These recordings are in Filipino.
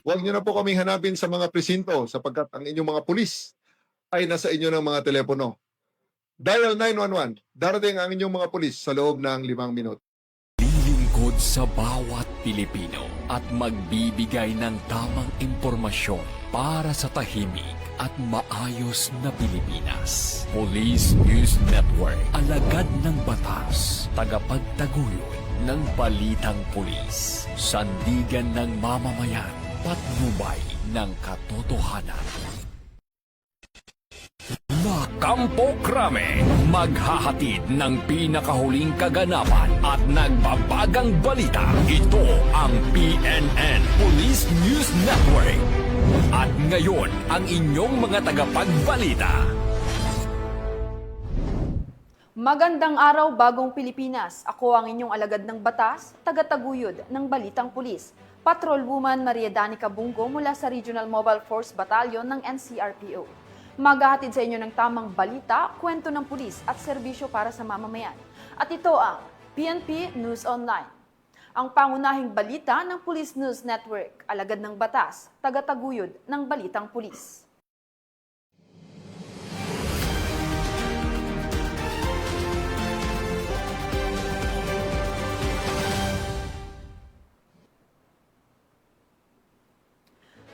Huwag niyo na po kaming hanapin sa mga presinto sapagkat ang inyong mga pulis ay nasa inyo ng mga telepono. Dial 911. Darating ang inyong mga pulis sa loob ng 5 minuto. Lilingkod sa bawat Pilipino at magbibigay ng tamang impormasyon para sa tahimik at maayos na Pilipinas. Police News Network, alagad ng batas, tagapagtaguyod ng balitang pulis, sandigan ng mamamayan, patnubay ng katotohanan. La Campo Crame, maghahatid ng pinakahuling kaganapan at nagbabagang balita. Ito ang PNN Police News Network. At ngayon, ang inyong mga tagapagbalita. Magandang araw, bagong Pilipinas. Ako ang inyong alagad ng batas, tagataguyod ng Balitang Pulis. Patrolwoman Maria Danica Bungo mula sa Regional Mobile Force Battalion ng NCRPO. Maghahatid sa inyo ng tamang balita, kwento ng pulis at serbisyo para sa mamamayan. At ito ang PNP News Online. Ang pangunahing balita ng Police News Network, alagad ng batas, tagataguyod ng Balitang Pulis.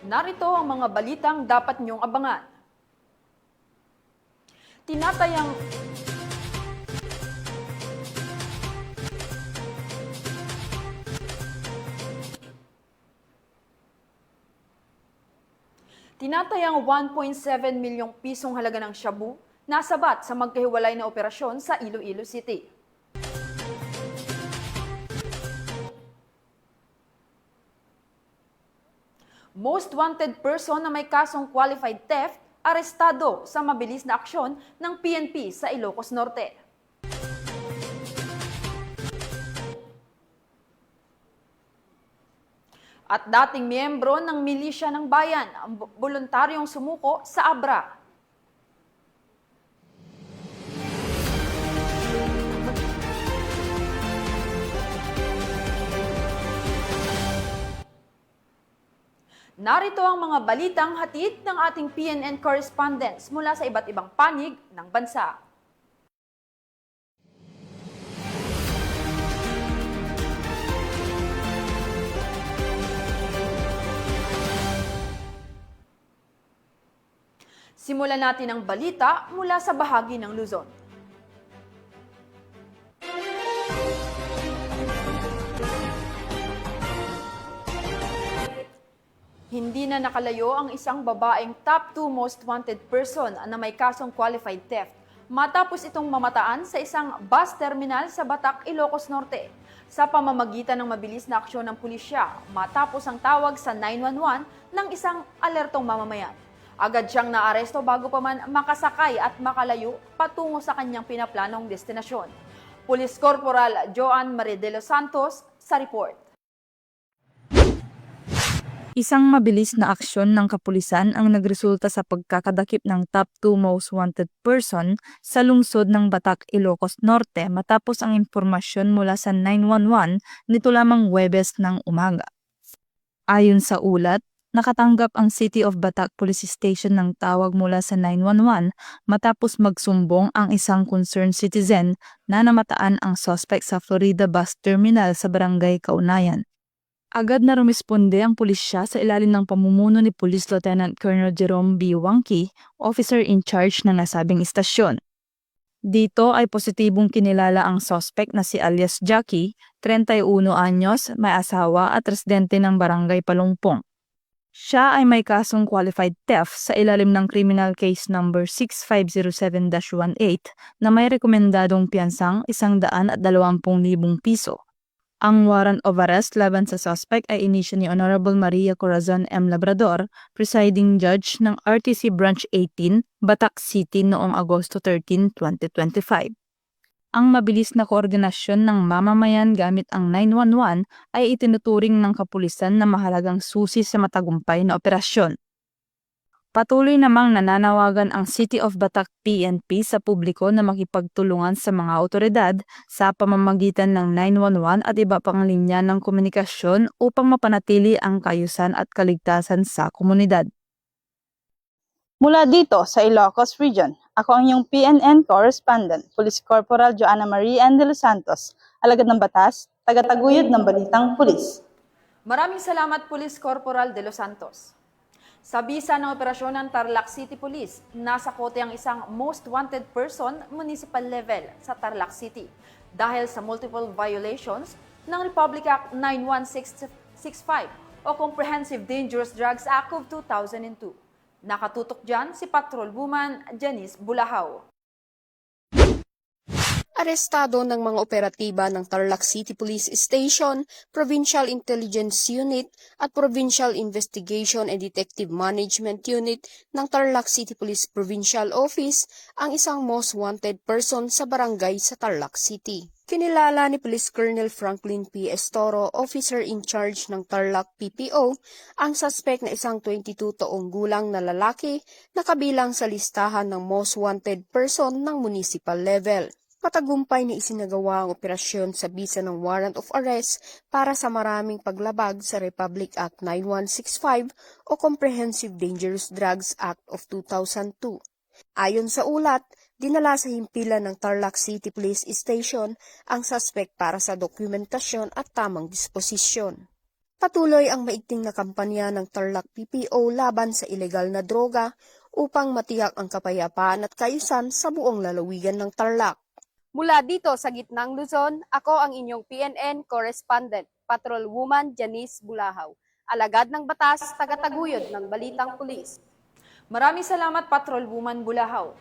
Narito ang mga balitang dapat niyong abangan. Tinatayang Tinatayang 1.7 milyong pisong halaga ng shabu nasabat sa magkahiwalay na operasyon sa Iloilo City. Most wanted person na may kasong qualified theft, arestado sa mabilis na aksyon ng PNP sa Ilocos Norte. At dating miyembro ng milisya ng bayan, ang voluntaryong sumuko sa Abra. Narito ang mga balitang hatid ng ating PNN correspondents mula sa iba't ibang panig ng bansa. Simulan natin ang balita mula sa bahagi ng Luzon. Hindi na nakalayo ang isang babaeng top 2 most wanted person na may kasong qualified theft matapos itong mamataan sa isang bus terminal sa Batak, Ilocos Norte sa pamamagitan ng mabilis na aksyon ng pulisya matapos ang tawag sa 911 ng isang alertong mamamayan. Agad siyang naaresto bago pa man makasakay at makalayo patungo sa kanyang pinaplanong destinasyon. Police Corporal Joan Marie de los Santos sa report. Isang mabilis na aksyon ng kapulisan ang nagresulta sa pagkakadakip ng top 2 most wanted person sa lungsod ng Batak, Ilocos Norte matapos ang impormasyon mula sa 911 nito lamang Huwebes ng umaga. Ayon sa ulat, nakatanggap ang City of Batak Police Station ng tawag mula sa 911 matapos magsumbong ang isang concerned citizen na namataan ang suspect sa Florida Bus Terminal sa Barangay Kaunayan. Agad na rumisponde ang pulisya sa ilalim ng pamumuno ni Police Lieutenant Colonel Jerome B. Wangki, officer in charge ng nasabing istasyon. Dito ay positibong kinilala ang suspect na si alias Jackie, 31 anyos, may asawa at residente ng Barangay Palungpong. Siya ay may kasong qualified theft sa ilalim ng criminal case number 6507-18 na may rekomendadong piyansang 120,000 piso. Ang warrant of arrest laban sa suspect ay inisyo ni Honorable Maria Corazon M. Labrador, presiding judge ng RTC Branch 18, Batak City noong Agosto 13, 2025. Ang mabilis na koordinasyon ng mamamayan gamit ang 911 ay itinuturing ng kapulisan na mahalagang susi sa matagumpay na operasyon. Patuloy namang nananawagan ang City of Batak PNP sa publiko na makipagtulungan sa mga awtoridad sa pamamagitan ng 911 at iba pang linya ng komunikasyon upang mapanatili ang kaayusan at kaligtasan sa komunidad. Mula dito sa Ilocos Region, ako ang iyong PNN correspondent, Police Corporal Joanna Marie N. De Los Santos, alagad ng batas, tagataguyod ng balitang pulis. Maraming salamat, Police Corporal De Los Santos. Sa bisa ng operasyon ng Tarlac City Police, nasa kote ang isang most wanted person municipal level sa Tarlac City dahil sa multiple violations ng Republic Act 91665 o Comprehensive Dangerous Drugs Act of 2002. Nakatutok dyan si Patrol Woman Janice Bulahaw. Arestado ng mga operatiba ng Tarlac City Police Station, Provincial Intelligence Unit at Provincial Investigation and Detective Management Unit ng Tarlac City Police Provincial Office ang isang most wanted person sa barangay sa Tarlac City. Kinilala ni Police Colonel Franklin P. Estoro, officer in charge ng Tarlac PPO, ang suspect na isang 22 taong gulang na lalaki na kabilang sa listahan ng most wanted person ng municipal level. Matagumpay na isinagawa ang operasyon sa bisa ng warrant of arrest para sa maraming paglabag sa Republic Act 9165 o Comprehensive Dangerous Drugs Act of 2002. Ayon sa ulat, dinala sa himpilan ng Tarlac City Police Station ang suspect para sa dokumentasyon at tamang disposisyon. Patuloy ang maigting na kampanya ng Tarlac PPO laban sa ilegal na droga upang matiyak ang kapayapaan at kaayusan sa buong lalawigan ng Tarlac. Mula dito sa gitnang Luzon, ako ang inyong PNN correspondent, Patrol Woman Janice Bulahaw, alagad ng batas, tagataguyod ng balitang pulis. Maraming salamat, Patrol Woman Bulahaw.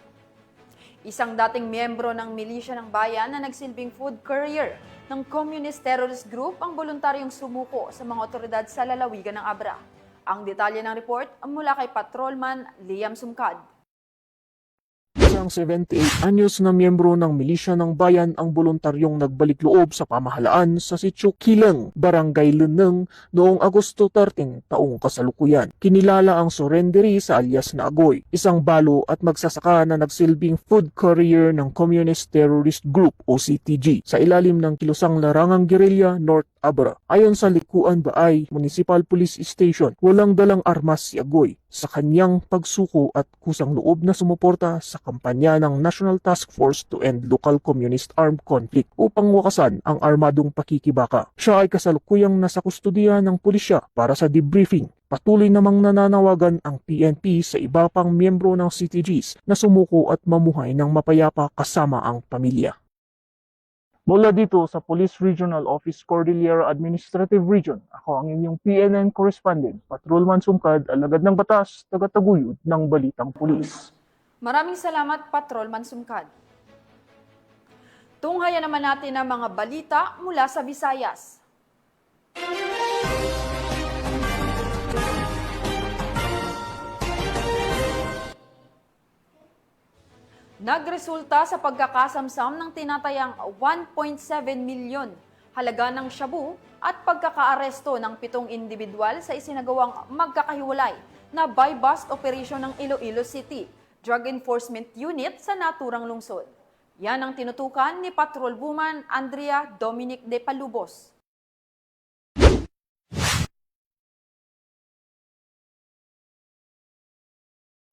Isang dating miyembro ng milisya ng bayan na nagsilbing food courier ng Communist Terrorist Group ang voluntaryong sumuko sa mga otoridad sa lalawigan ng Abra. Ang detalye ng report mula kay Patrolman Liam Sumkad. Isang 78 anyos na miyembro ng milisya ng bayan ang voluntaryong nagbalik loob sa pamahalaan sa Sitio Kilang, Barangay Luneng noong Agosto 13 taong kasalukuyan. Kinilala ang surrendery sa alias na Agoy, isang balo at magsasaka na nagsilbing food courier ng Communist Terrorist Group o CTG sa ilalim ng kilusang larangang gerilya North Abra. Ayon sa Likuan Baay Municipal Police Station, walang dalang armas si Agoy sa kanyang pagsuko at kusang loob na sumuporta sa kampanya ng National Task Force to End Local Communist Armed Conflict upang wakasan ang armadong pakikibaka. Siya ay kasalukuyang nasa kustodiya ng pulisya para sa debriefing. Patuloy namang nananawagan ang PNP sa iba pang miyembro ng CTGs na sumuko at mamuhay ng mapayapa kasama ang pamilya. Mula dito sa Police Regional Office Cordillera Administrative Region, ako ang inyong PNN correspondent, Patrolman Sumkad, alagad ng batas, tagataguyod ng balitang pulis. Maraming salamat, Patrolman Sumkad. Tunghayan naman natin ang mga balita mula sa Visayas. Nagresulta sa pagkakasamsam ng tinatayang 1.7 milyon halaga ng shabu at pagkakaaresto ng 7 individual sa isinagawang magkakahiwalay na buy-bust operation ng Iloilo City Drug Enforcement Unit sa naturang lungsod. Yan ang tinutukan ni Patrol Woman Andrea Dominic de Palubos.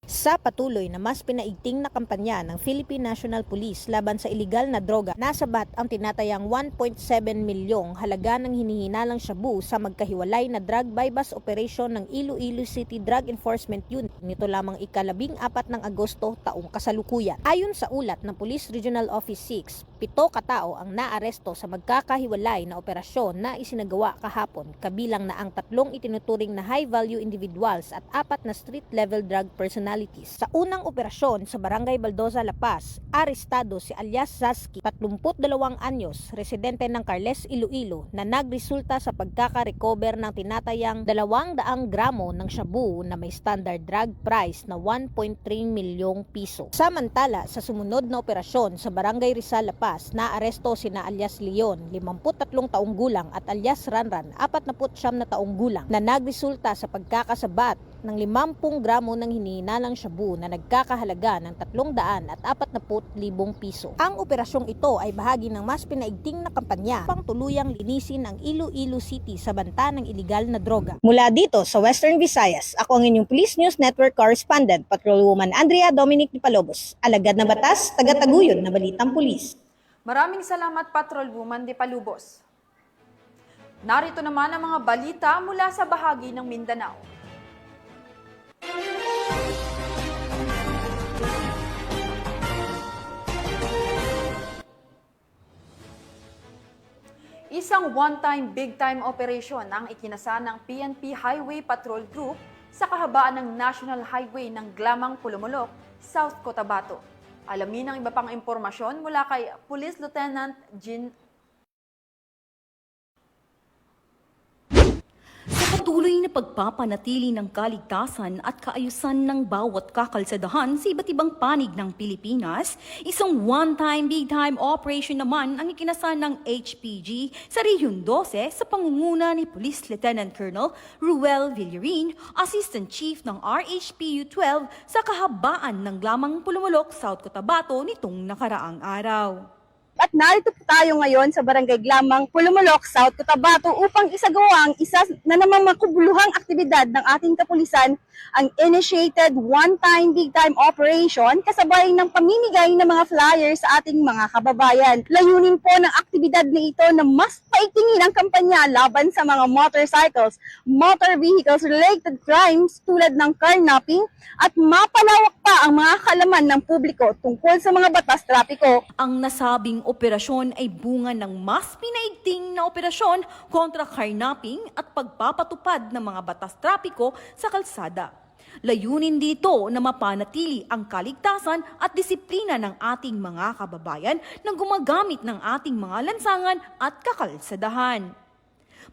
Sa patuloy na mas pinaigting na kampanya ng Philippine National Police laban sa iligal na droga, nasabat ang tinatayang 1.7 milyong halaga ng hinihinalang shabu sa magkahiwalay na drug buy-bust operation ng Iloilo City Drug Enforcement Unit nito lamang ika-14 ng Agosto taong kasalukuyan. Ayon sa ulat ng Police Regional Office 6, 7 katao ang naaresto sa magkakahiwalay na operasyon na isinagawa kahapon, kabilang na ang 3 itinuturing na high-value individuals at 4 na street-level drug personalities. Sa unang operasyon sa Barangay Baldoza, La Paz, arestado si alias Zaski, 32 anyos, residente ng Carles, Iloilo, na nagresulta sa pagkaka-recover ng tinatayang 200 gramo ng shabu na may standard drug price na 1.3 milyong piso. Samantala, sa sumunod na operasyon sa Barangay Rizal, La Paz, batas na aresto sina alias Leon, 53 taong gulang at alias Ranran, 49 na taong gulang na nagresulta sa pagkakasabat ng 50 gramo ng hinihinalang shabu na nagkakahalaga ng 340,000 piso. Ang operasyong ito ay bahagi ng mas pinaigting na kampanya pang tuluyang linisin ang Iloilo City sa banta ng iligal na droga. Mula dito sa Western Visayas, ako ang inyong Police News Network Correspondent, Patrolwoman Andrea Dominic Dipalobos. Alagad na batas, taga-taguyod na balitang pulis. Maraming salamat, Patrolwoman de Palubos. Narito naman ang mga balita mula sa bahagi ng Mindanao. Isang one-time, big-time operation ang ikinasa ng PNP Highway Patrol Group sa kahabaan ng National Highway ng Glamang Pulumulok, South Cotabato. Alamin ang iba pang impormasyon mula kay Police Lieutenant Jean. Sa patuloy na pagpapanatili ng kaligtasan at kaayusan ng bawat kakalsadahan sa iba't ibang panig ng Pilipinas, isang one-time, big-time operation naman ang ikinasa ng HPG sa Rehiyon 12 sa pangunguna ni Police Lieutenant Colonel Ruel Villarin, Assistant Chief ng RHPU 12 sa kahabaan ng Glamang Pulumulok, South Cotabato nitong nakaraang araw. At narito po tayo ngayon sa Barangay Glamang, Pulumulok, South Cotabato upang isagawa ang isa na namang makubuluhang aktibidad ng ating kapulisan, ang initiated one-time, big-time operation kasabay ng pamimigay ng mga flyers sa ating mga kababayan. Layunin po ng aktibidad na ito na mas paigtingin ang kampanya laban sa mga motorcycles, motor vehicles-related crimes tulad ng carnapping at mapalawak pa ang mga kaalaman ng publiko tungkol sa mga batas trapiko. Ang nasabing operasyon ay bunga ng mas pinaigting na operasyon kontra carnapping at pagpapatupad ng mga batas trapiko sa kalsada. Layunin dito na mapanatili ang kaligtasan at disiplina ng ating mga kababayan na gumagamit ng ating mga lansangan at kakalsadahan.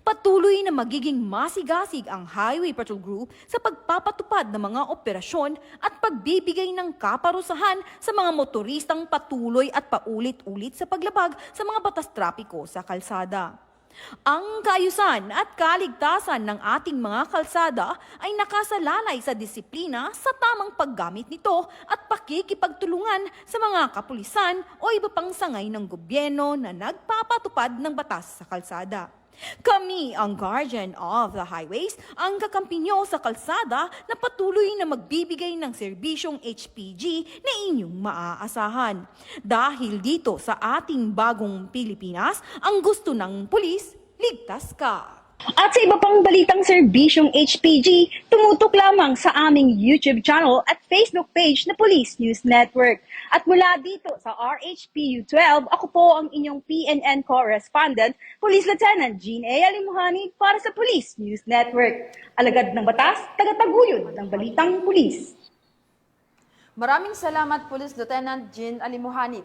Patuloy na magiging masigasig ang Highway Patrol Group sa pagpapatupad ng mga operasyon at pagbibigay ng kaparusahan sa mga motoristang patuloy at paulit-ulit sa paglabag sa mga batas trapiko sa kalsada. Ang kaayusan at kaligtasan ng ating mga kalsada ay nakasalalay sa disiplina sa tamang paggamit nito at pakikipagtulungan sa mga kapulisan o iba pang sangay ng gobyerno na nagpapatupad ng batas sa kalsada. Kami ang guardian of the highways, ang kakampi nyo sa kalsada na patuloy na magbibigay ng serbisyong HPG na inyong maaasahan. Dahil dito sa ating bagong Pilipinas, ang gusto ng pulis, ligtas ka. At sa iba pang balitang serbisyong HPG, tumutok lamang sa aming YouTube channel at Facebook page na Police News Network. At mula dito sa RHPU 12, ako po ang inyong PNN correspondent, Police Lieutenant Jean A. Alimuhani para sa Police News Network. Alagad ng batas, tagataguyod ng balitang pulis. Maraming salamat, Police Lieutenant Jean Alimuhanid.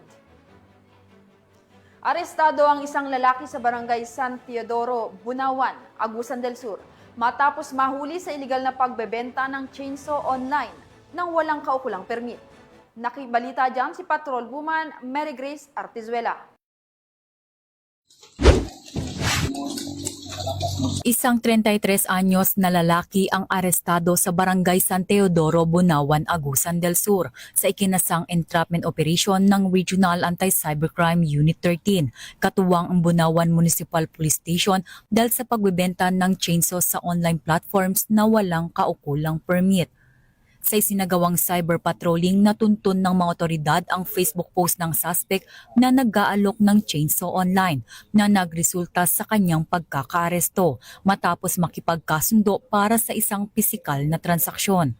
Arestado ang isang lalaki sa Barangay San Teodoro, Bunawan, Agusan del Sur, matapos mahuli sa iligal na pagbebenta ng chainsaw online nang walang kaukulang permit. Nakibalita dyan si Patrolwoman Mary Grace Artizuela. Isang 33 anyos na lalaki ang arestado sa Barangay San Teodoro, Bunawan, Agusan del Sur sa ikinasang entrapment operation ng Regional Anti-Cybercrime Unit 13, katuwang ang Bunawan Municipal Police Station dahil sa pagbebenta ng chainsaw sa online platforms na walang kaukulang permit. Sa isinagawang cyber patrolling, natuntun ng mga otoridad ang Facebook post ng suspect na nag-aalok ng chainsaw online na nagresulta sa kanyang pagkakaaresto matapos makipagkasundo para sa isang pisikal na transaksyon.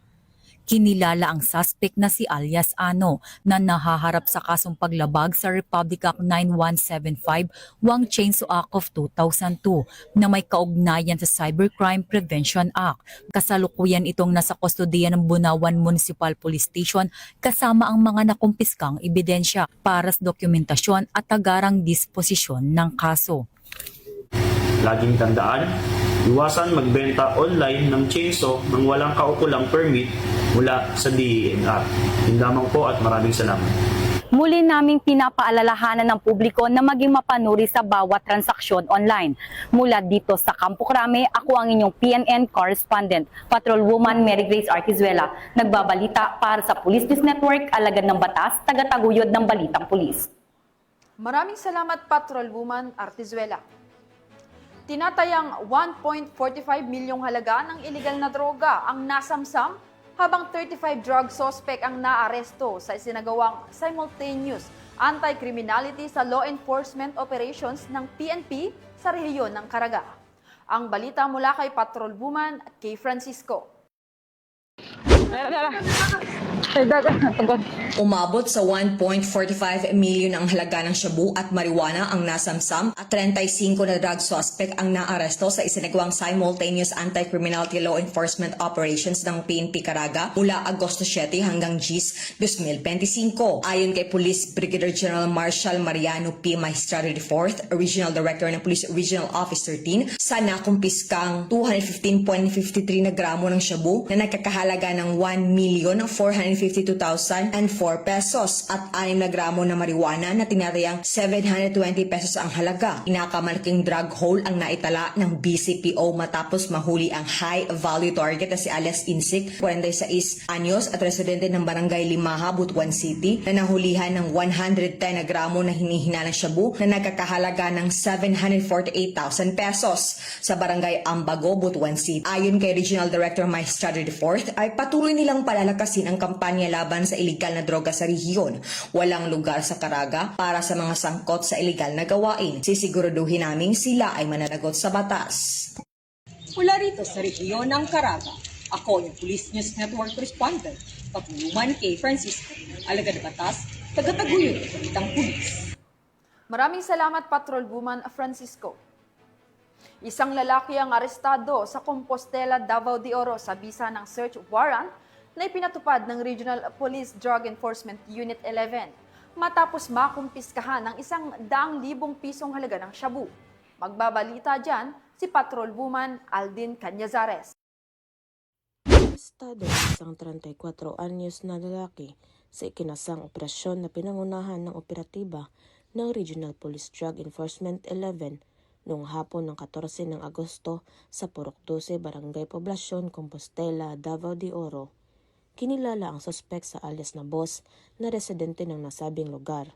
Kinilala ang suspect na si alias Ano na nahaharap sa kasong paglabag sa Republic Act 9175 Wang Chainsaw Act of 2002 na may kaugnayan sa Cybercrime Prevention Act. Kasalukuyan itong nasa kustodiya ng Bunawan Municipal Police Station kasama ang mga nakumpiskang ebidensya para sa dokumentasyon at agarang disposisyon ng kaso. Laging tandaan, iwasan magbenta online ng chainsaw nang walang kaukulang permit mula sa DENR. Yun lamang po at maraming salamat. muli naming pinapaalalahanan ng publiko na maging mapanuri sa bawat transaksyon online. Mula dito sa Campo Crame, ako ang inyong PNN correspondent, Patrolwoman Mary Grace Arquizuela, nagbabalita para sa Police News Network, alagad ng batas, tagataguyod ng balitang pulis. Maraming salamat, Patrolwoman Arquizuela. Tinatayang 1.45 milyong halaga ng iligal na droga ang nasamsam, habang 35 drug suspect ang naaresto sa isinagawang simultaneous anti-criminality sa law enforcement operations ng PNP sa rehiyon ng Caraga. Ang balita mula kay Patrolwoman Kay Francisco. Umabot sa 1.45 million ang halaga ng shabu at marijuana ang nasamsam at 35 na drug suspect ang naaresto sa isinagawang simultaneous anti-criminality law enforcement operations ng PNP Caraga mula Agosto 7 hanggang Gis 2025. Ayon kay Police Brigadier General Marshal Mariano P. Maestrado IV, Regional Director ng Police Regional Office 13, sa nakumpiskang 215.53 na gramo ng shabu na nagkakahalaga ng 1,452,004 pesos at 6 na gramo na marijuana na tinatayang 720 pesos ang halaga. Inakamalaking drug haul ang naitala ng BCPO matapos mahuli ang high-value target na si alias Insik, 46 anyos at residente ng Barangay Limaha, Butuan City, na nahulihan ng 110 na gramo na hinihinalang shabu na nagkakahalaga ng 748,000 pesos sa Barangay Ambago, Butuan City. Ayon kay Regional Director Maestrado IV, ay patuloy nilang palalakasin ang kampanya laban sa iligal na droga sa rehiyon. Walang lugar sa Caraga para sa mga sangkot sa iligal na gawain. Sisiguraduhin namin sila ay mananagot sa batas. Mula rito sa rehiyon ng Caraga, ako yung Police News Network Correspondent, Patrolwoman Kay Francisco, alagad ng batas, tagataguyod ng balitang pulis. Maraming salamat, Patrolwoman Francisco. Isang lalaki ang arestado sa Compostela, Davao de Oro sa bisa ng search warrant na ipinatupad ng Regional Police Drug Enforcement Unit 11 matapos makumpiskahan ng 100,000 pisong halaga ng shabu. Magbabalita dyan si Patrolwoman Aldin Canyazares. Arestado ang isang 34 anyos na lalaki sa ikinasang operasyon na pinangunahan ng operatiba ng Regional Police Drug Enforcement 11 noong hapon ng 14 ng Agosto sa Purok 12, Barangay Poblacion, Compostela, Davao de Oro. Kinilala ang suspek sa alias na Boss na residente ng nasabing lugar.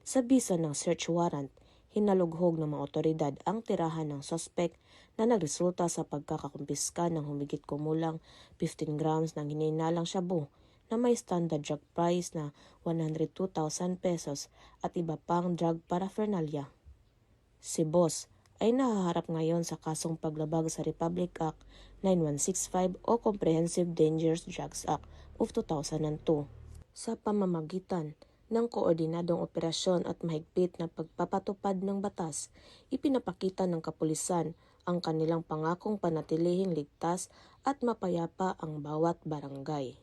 Sa bisa ng search warrant, hinalughog ng mga otoridad ang tirahan ng suspek na nagresulta sa pagkakakumpiska ng humigit kumulang 15 grams ng hinihinalang shabu na may standard drug price na 102,000 pesos at iba pang drug paraphernalia. Si Boss ay nahaharap ngayon sa kasong paglabag sa Republic Act 9165 o Comprehensive Dangerous Drugs Act of 2002. Sa pamamagitan ng koordinadong operasyon at mahigpit na pagpapatupad ng batas, ipinapakita ng kapulisan ang kanilang pangakong panatilihing ligtas at mapayapa ang bawat barangay.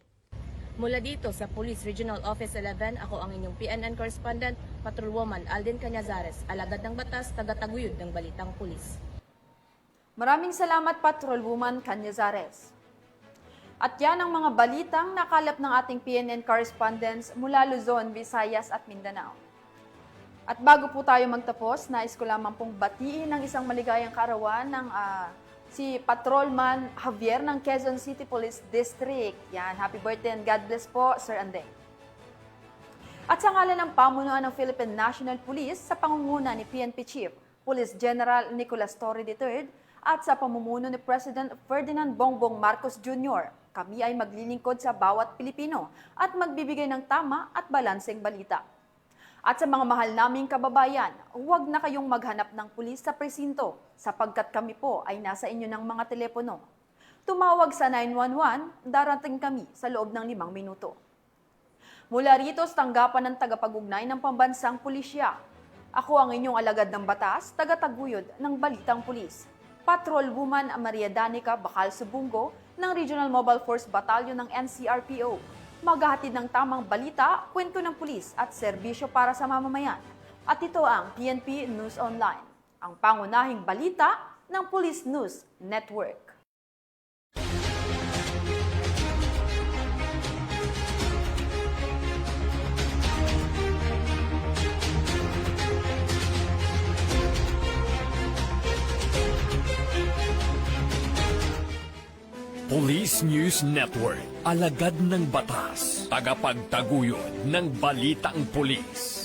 Mula dito sa Police Regional Office 11, ako ang inyong PNN correspondent, Patrolwoman Aldin Canyazares, alagad ng batas, tagataguyod ng balitang pulis. Maraming salamat, Patrolwoman Canyazares. At yan ang mga balitang nakalap ng ating PNN correspondents mula Luzon, Visayas at Mindanao. At bago po tayo magtapos, nais ko lamang pong batiin ng isang maligayang kaarawan ng si Patrolman Javier ng Quezon City Police District. Yan, happy birthday and God bless po, Sir Andeng. At sa ngalan ng pamunuan ng Philippine National Police sa pangunguna ni PNP Chief Police General Nicolas Torre III at sa pamumuno ni President Ferdinand Bongbong Marcos Jr., kami ay maglilingkod sa bawat Pilipino at magbibigay ng tama at balanseng balita. At sa mga mahal naming kababayan, huwag na kayong maghanap ng pulis sa presinto sapagkat kami po ay nasa inyo ng mga telepono. Tumawag sa 911, darating kami sa loob ng 5 minuto. Mula rito sa tanggapan ng tagapag-ugnay ng pambansang pulisya, ako ang inyong alagad ng batas, tagataguyod ng Balitang Pulis, Patrolwoman Maria Danica Bacal Subungo ng Regional Mobile Force Battalion ng NCRPO. Maghahatid ng tamang balita, kwento ng pulis at serbisyo para sa mamamayan. At ito ang PNP News Online, ang pangunahing balita ng Police News Network. Police News Network, alagad ng batas, tagapagtaguyod ng balitang pulis.